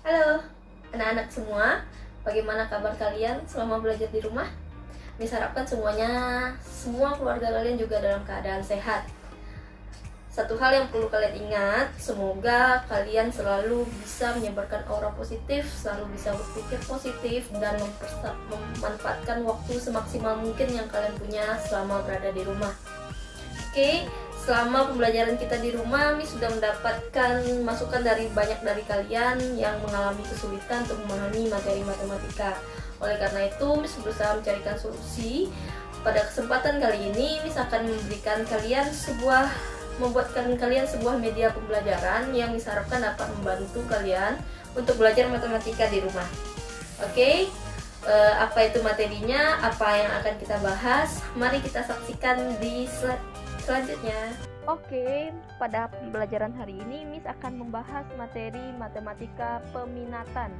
Halo anak-anak semua, bagaimana kabar kalian selama belajar di rumah? Miss harapkan semua keluarga kalian juga dalam keadaan sehat. Satu hal yang perlu kalian ingat, semoga kalian selalu bisa menyebarkan aura positif, selalu bisa berpikir positif, dan memanfaatkan waktu semaksimal mungkin yang kalian punya selama berada di rumah. Oke, selama pembelajaran kita di rumah, Miss sudah mendapatkan masukan dari banyak dari kalian yang mengalami kesulitan untuk memahami materi matematika. Oleh karena itu, Miss berusaha mencarikan solusi. Pada kesempatan kali ini, Miss akan membuatkan kalian sebuah media pembelajaran yang Miss harapkan dapat membantu kalian untuk belajar matematika di rumah. Oke, apa itu materinya, apa yang akan kita bahas? Mari kita saksikan di slide selanjutnya. Oke, pada pembelajaran hari ini Miss akan membahas materi matematika peminatan.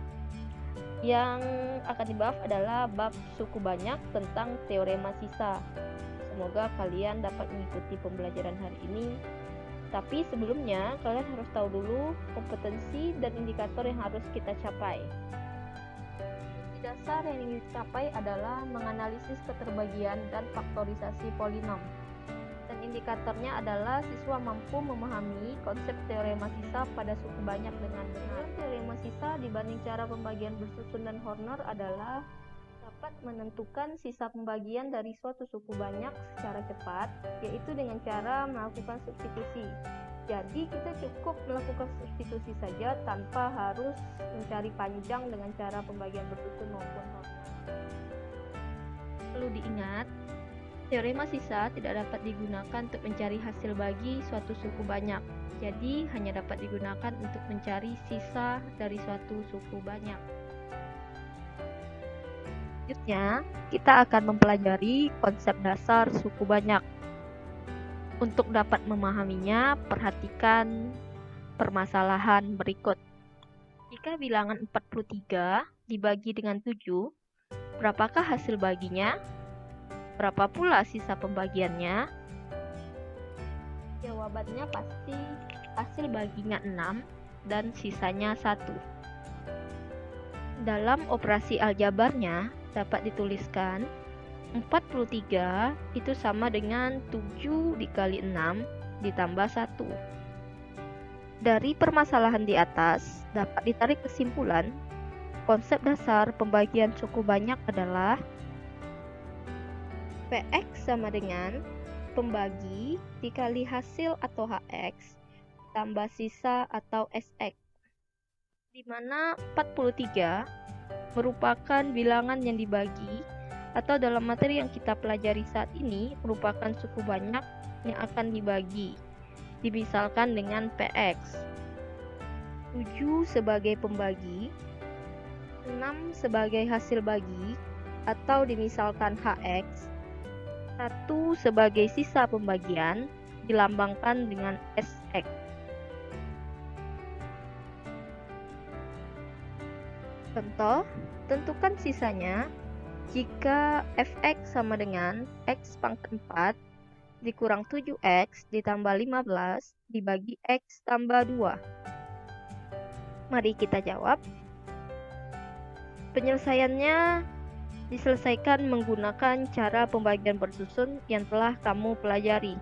Yang akan dibahas adalah bab suku banyak tentang teorema sisa. Semoga kalian dapat mengikuti pembelajaran hari ini. Tapi sebelumnya, kalian harus tahu dulu kompetensi dan indikator yang harus kita capai. Dasar yang ingin dicapai adalah menganalisis keterbagian dan faktorisasi polinom. Dan indikatornya adalah siswa mampu memahami konsep teorema sisa pada suku banyak dengan benar. Teorema sisa dibanding cara pembagian bersusun dan Horner adalah dapat menentukan sisa pembagian dari suatu suku banyak secara cepat, yaitu dengan cara melakukan substitusi. Jadi kita cukup melakukan substitusi saja tanpa harus mencari panjang dengan cara pembagian bersusun maupun Horner. Perlu diingat, teorema sisa tidak dapat digunakan untuk mencari hasil bagi suatu suku banyak. Jadi hanya dapat digunakan untuk mencari sisa dari suatu suku banyak. Selanjutnya, kita akan mempelajari konsep dasar suku banyak. Untuk dapat memahaminya, perhatikan permasalahan berikut. Jika bilangan 43 dibagi dengan 7, berapakah hasil baginya? Berapa pula sisa pembagiannya? Jawabannya pasti hasil baginya 6 dan sisanya 1. Dalam operasi aljabarnya dapat dituliskan 43 itu sama dengan 7 dikali 6 ditambah 1. Dari permasalahan di atas dapat ditarik kesimpulan konsep dasar pembagian suku banyak adalah Px sama dengan pembagi dikali hasil atau Hx tambah sisa atau Sx, di mana 43 merupakan bilangan yang dibagi atau dalam materi yang kita pelajari saat ini merupakan suku banyak yang akan dibagi, dimisalkan dengan Px. 7 sebagai pembagi, 6 sebagai hasil bagi atau dimisalkan Hx, 1 sebagai sisa pembagian dilambangkan dengan Sx. Contoh, tentukan sisanya jika Fx sama dengan X pangkat 4 dikurang 7X ditambah 15 dibagi X tambah 2. Mari kita jawab. Penyelesaiannya diselesaikan menggunakan cara pembagian bersusun yang telah kamu pelajari.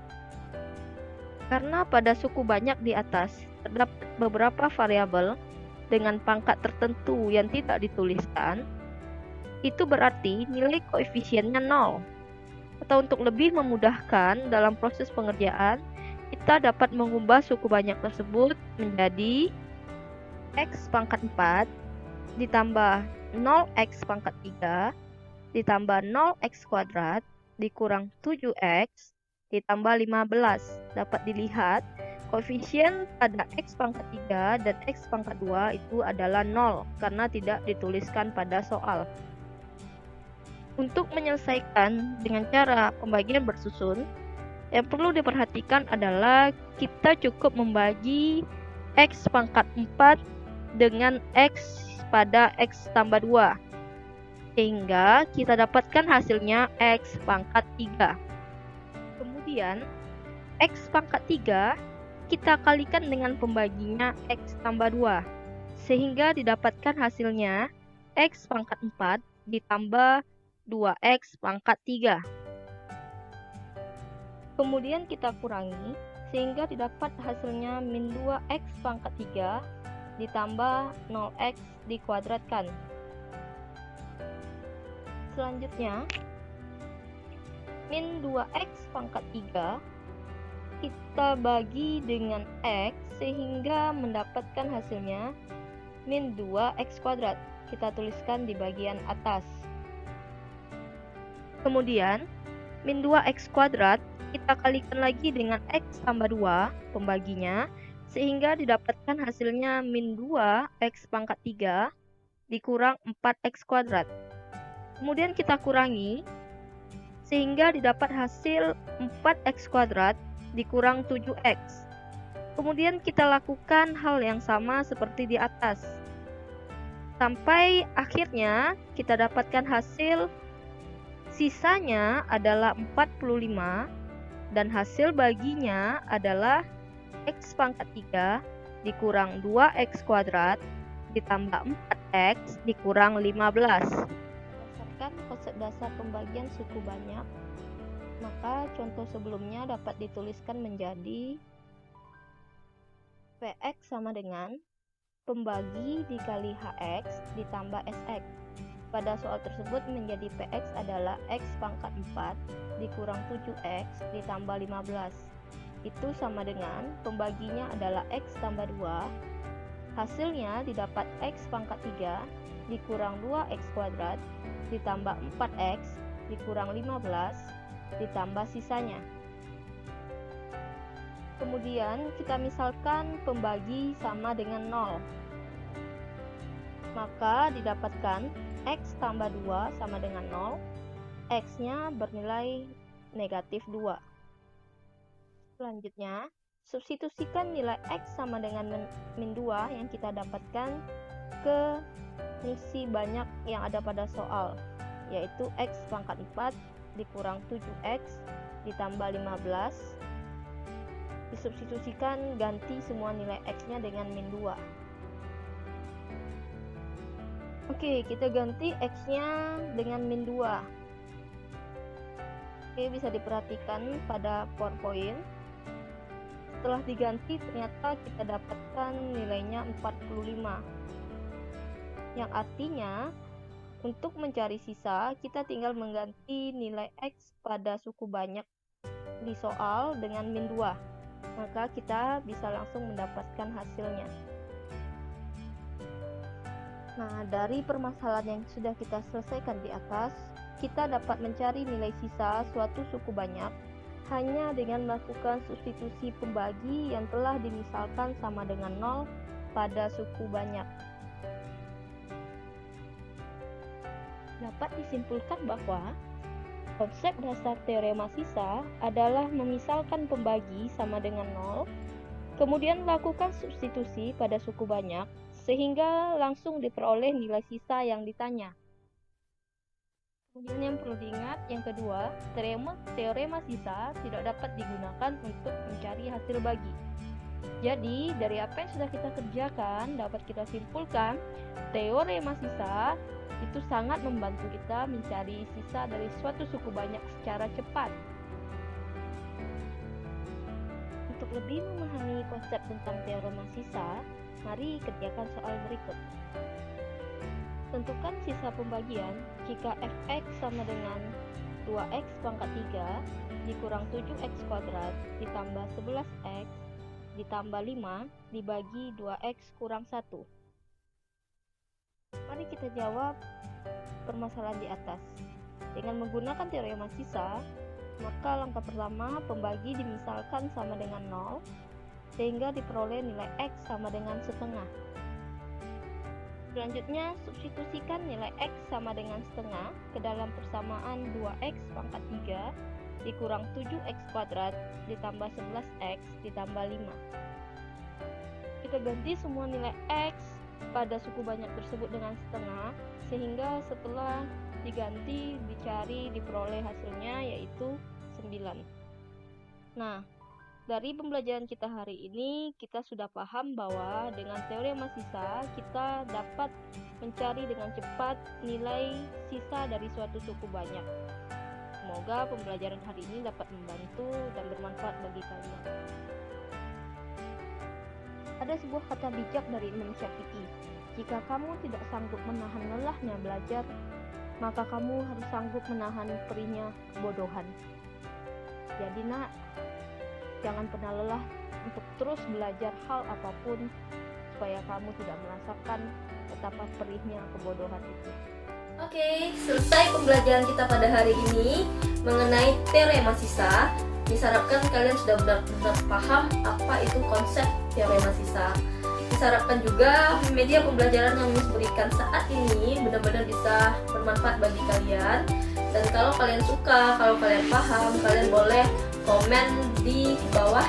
Karena pada suku banyak di atas terdapat beberapa variabel dengan pangkat tertentu yang tidak dituliskan, itu berarti nilai koefisiennya 0. Atau untuk lebih memudahkan dalam proses pengerjaan, kita dapat mengubah suku banyak tersebut menjadi X pangkat 4 ditambah 0X pangkat 3 ditambah 0X kuadrat dikurang 7X ditambah 15. Dapat dilihat koefisien pada X pangkat 3 dan X pangkat 2 itu adalah 0 karena tidak dituliskan pada soal. Untuk menyelesaikan dengan cara pembagian bersusun, yang perlu diperhatikan adalah kita cukup membagi X pangkat 4 dengan X pada X tambah 2, sehingga kita dapatkan hasilnya X pangkat 3. Kemudian, X pangkat 3 kita kalikan dengan pembaginya X tambah 2, sehingga didapatkan hasilnya X pangkat 4 ditambah 2X pangkat 3. Kemudian kita kurangi sehingga didapat hasilnya min 2X pangkat 3 ditambah 0X dikuadratkan. Selanjutnya, min 2X pangkat 3 kita bagi dengan X sehingga mendapatkan hasilnya min 2X kuadrat. Kita tuliskan di bagian atas. Kemudian, min 2X kuadrat kita kalikan lagi dengan X tambah 2 pembaginya, sehingga didapatkan hasilnya min 2X pangkat 3 dikurang 4X kuadrat. Kemudian kita kurangi, sehingga didapat hasil 4X kuadrat dikurang 7X. Kemudian kita lakukan hal yang sama seperti di atas. Sampai akhirnya kita dapatkan hasil sisanya adalah 45 dan hasil baginya adalah X pangkat 3 dikurang 2X kuadrat ditambah 4X dikurang 15. Berdasarkan konsep dasar pembagian suku banyak, maka contoh sebelumnya dapat dituliskan menjadi Px sama dengan pembagi dikali Hx ditambah Sx. Pada soal tersebut menjadi Px adalah X pangkat 4 dikurang 7X ditambah 15. Itu sama dengan pembaginya adalah X tambah 2. Hasilnya didapat X pangkat 3 dikurang 2X kuadrat ditambah 4X dikurang 15 ditambah sisanya. Kemudian kita misalkan pembagi sama dengan 0. Maka didapatkan X tambah 2 sama dengan 0. X-nya bernilai negatif 2. Selanjutnya, substitusikan nilai X sama dengan min 2 yang kita dapatkan ke fungsi banyak yang ada pada soal, yaitu X pangkat 4 dikurang 7X ditambah 15. Disubstitusikan, ganti semua nilai X-nya dengan min 2. Oke, kita ganti X-nya dengan min 2. Oke, bisa diperhatikan pada PowerPoint. Setelah diganti, ternyata kita dapatkan nilainya 45. Yang artinya, untuk mencari sisa, kita tinggal mengganti nilai X pada suku banyak di soal dengan min 2. Maka kita bisa langsung mendapatkan hasilnya. Nah, dari permasalahan yang sudah kita selesaikan di atas, kita dapat mencari nilai sisa suatu suku banyak hanya dengan melakukan substitusi pembagi yang telah dimisalkan sama dengan 0 pada suku banyak. Dapat disimpulkan bahwa konsep dasar teorema sisa adalah memisalkan pembagi sama dengan 0, kemudian lakukan substitusi pada suku banyak, sehingga langsung diperoleh nilai sisa yang ditanya. Kemudian yang perlu diingat, yang kedua, teorema sisa tidak dapat digunakan untuk mencari hasil bagi. Jadi, dari apa yang sudah kita kerjakan, dapat kita simpulkan, teorema sisa itu sangat membantu kita mencari sisa dari suatu suku banyak secara cepat. Untuk lebih memahami konsep tentang teorema sisa, mari kerjakan soal berikut. Tentukan sisa pembagian jika fx sama dengan 2x pangkat 3 dikurang 7x kuadrat ditambah 11x ditambah 5 dibagi 2x kurang 1. Mari kita jawab permasalahan di atas. Dengan menggunakan teorema sisa, maka langkah pertama pembagi dimisalkan sama dengan 0, sehingga diperoleh nilai X sama dengan setengah. Selanjutnya, substitusikan nilai X sama dengan setengah ke dalam persamaan 2X pangkat 3 dikurang 7X kuadrat ditambah 11X ditambah 5. Kita ganti semua nilai X pada suku banyak tersebut dengan setengah, sehingga setelah diganti, dicari, diperoleh hasilnya yaitu 9. Nah, Dari pembelajaran kita hari ini, kita sudah paham bahwa dengan teorema sisa, kita dapat mencari dengan cepat nilai sisa dari suatu suku banyak. Semoga pembelajaran hari ini dapat membantu dan bermanfaat bagi kalian. Ada sebuah kata bijak dari Imam Syafi'i, jika kamu tidak sanggup menahan lelahnya belajar, maka kamu harus sanggup menahan perihnya kebodohan. Jadi nak, jangan pernah lelah untuk terus belajar hal apapun supaya kamu tidak merasakan betapa perihnya kebodohan itu. Oke, selesai pembelajaran kita pada hari ini mengenai teorema sisa. Diharapkan kalian sudah benar-benar paham apa itu konsep teorema sisa. Diharapkan juga media pembelajaran yang Miss berikan saat ini benar-benar bisa bermanfaat bagi kalian. Dan kalau kalian suka, kalau kalian paham, kalian boleh komen di bawah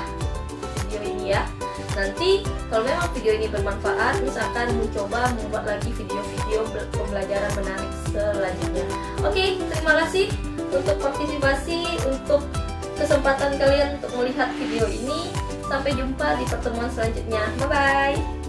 video ini ya. Nanti kalau memang video ini bermanfaat, Miss akan mencoba membuat lagi video-video pembelajaran menarik selanjutnya. Oke, terima kasih untuk partisipasi, untuk kesempatan kalian untuk melihat video ini. Sampai jumpa di pertemuan selanjutnya. Bye-bye.